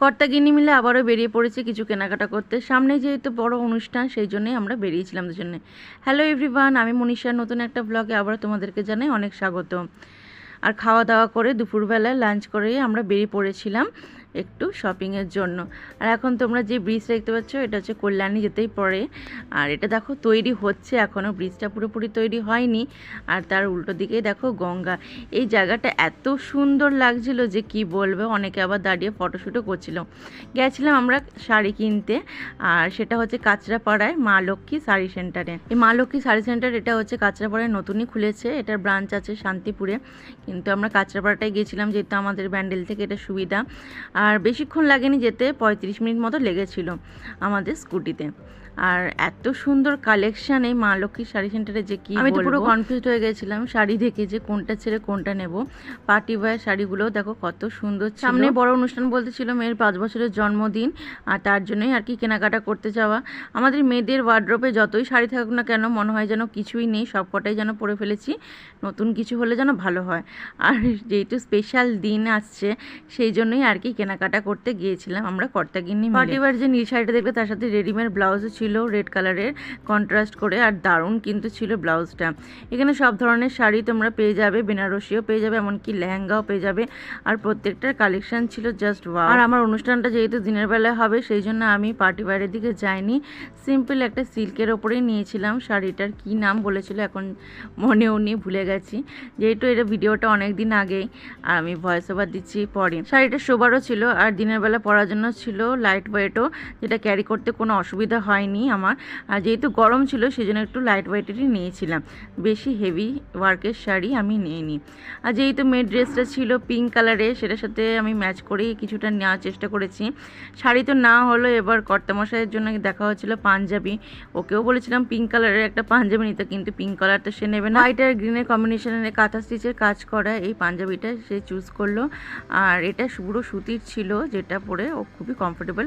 কর্তাগিন্নি মিলে আবারও বেরিয়ে পড়েছি কিছু কেনাকাটা করতে। সামনে যেহেতু বড় অনুষ্ঠান, সেই জন্যই আমরা বেরিয়েছিলাম দুজনে। হ্যালো এভরিওয়ান, আমি মনীষার নতুন একটা ব্লগে আবার তোমাদেরকে জানাই অনেক স্বাগত। আর খাওয়া দাওয়া করে দুপুরবেলায় লাঞ্চ করে আমরা বেরিয়ে পড়েছিলাম একটু শপিংয়ের জন্য। আর এখন তোমরা যে ব্রিজটা দেখতে পাচ্ছ, এটা হচ্ছে কল্যাণী যেতেই পড়ে। আর এটা দেখো তৈরি হচ্ছে, এখনও ব্রিজটা পুরোপুরি তৈরি হয়নি। আর তার উল্টো দিকেই দেখো গঙ্গা। এই জায়গাটা এত সুন্দর লাগছিল যে কি বলবো, অনেকে আবার দাঁড়িয়ে ফটোশ্যুটও করছিল। গেছিলাম আমরা শাড়ি কিনতে, আর সেটা হচ্ছে কাঁচরাপাড়ায় মা লক্ষ্মী শাড়ি সেন্টারে। এই মা লক্ষ্মী শাড়ি সেন্টার এটা হচ্ছে কাঁচরাপাড়ায় নতুনই খুলেছে, এটার ব্রাঞ্চ আছে শান্তিপুরে, কিন্তু আমরা কাঁচরাপাড়াটায় গেছিলাম যেহেতু আমাদের ব্যান্ডেল থেকে এটা সুবিধা। আর বেশিক্ষণ লাগেনি যেতে, 35 মিনিট মতো লেগেছিল আমাদের স্কুটিতে। আর এত সুন্দর কালেকশন এই মা লক্ষ্মী শাড়ি সেন্টারে যে কি, আমি তো পুরো কনফিউজড হয়ে গেছিলাম শাড়ি দেখে যে কোনটা ছেড়ে কোনটা নেব। পার্টি ওয়্যার শাড়িগুলো দেখো কত সুন্দর। সামনে বড় অনুষ্ঠান বলতে ছিল মেয়ের 5 বছরের জন্মদিন, আর তার জন্যই আর কি কেনাকাটা করতে যাওয়া। আমাদের মেয়েদের ওয়ার্ড্রোবে যতই শাড়ি থাকুক না কেন, মনে হয় যেন কিছুই নেই, সব কটাই যেন পরে ফেলেছি, নতুন কিছু হলে যেন ভালো হয়। আর যেহেতু স্পেশাল দিন আসছে, সেই জন্যই আর কি কেনাকাটা করতে গিয়েছিলাম আমরা কর্তাগিন্নি মিলে। পার্টি ওয়্যার যে নীল শাড়িটা দেখবে, তার সাথে রেডিমেড ব্লাউজও ছিল রেড কালারের কন্ট্রাস্ট করে, আর দারুণ কিন্তু ছিল ব্লাউজটা। এখানে সব ধরনের শাড়ি তোমরা পেয়ে যাবে, বেনারসিও পেয়ে যাবে, এমনকি লেহেঙ্গাও পেয়ে যাবে। আর প্রত্যেকটার কালেকশন ছিল জাস্ট ওয়াও। আর আমার অনুষ্ঠানটা যেহেতু দিনের বেলায় হবে, সেই জন্য আমি পার্টি ওয়্যারের দিকে যাইনি, সিম্পল একটা সিল্কের ওপরেই নিয়েছিলাম। শাড়িটার কি নাম বলেছিল এখন মনেও নেই, ভুলে গেছি, যেহেতু এটা ভিডিওটা অনেক দিন আগেই, আর আমি ভয়েস ওভার দিচ্ছি পরে। শাড়িটা শোবারও ছিল, আর দিনের বেলা পরার জন্য ছিল লাইট ওয়েটও, যেটা ক্যারি করতে কোনো অসুবিধা হয়নি আমার। আর যেহেতু গরম ছিল, সেই জন্য একটু লাইট ওয়েটেরই নিয়েছিলাম, বেশি হেভি ওয়ার্কের শাড়ি আমি নিইনি। আর যেহেতু মেয়ের ড্রেসটা ছিল পিঙ্ক কালারের, সেটার সাথে আমি ম্যাচ করেই কিছুটা নেওয়ার চেষ্টা করেছি। শাড়ি তো না হলো, এবার কর্তামশাইয়ের জন্য দেখা হচ্ছিলো পাঞ্জাবি, ওকেও বলেছিলাম পিঙ্ক কালারের একটা পাঞ্জাবি নিতে, কিন্তু পিঙ্ক কালারটা সে নেবে না। হোয়াইট আর গ্রিনের কম্বিনেশনের কাঁথা স্টিচের কাজ করা এই পাঞ্জাবিটা সে চুজ করলো। আর এটা পুরো সুতির ছিল, যেটা পরে ও খুবই কমফোর্টেবল।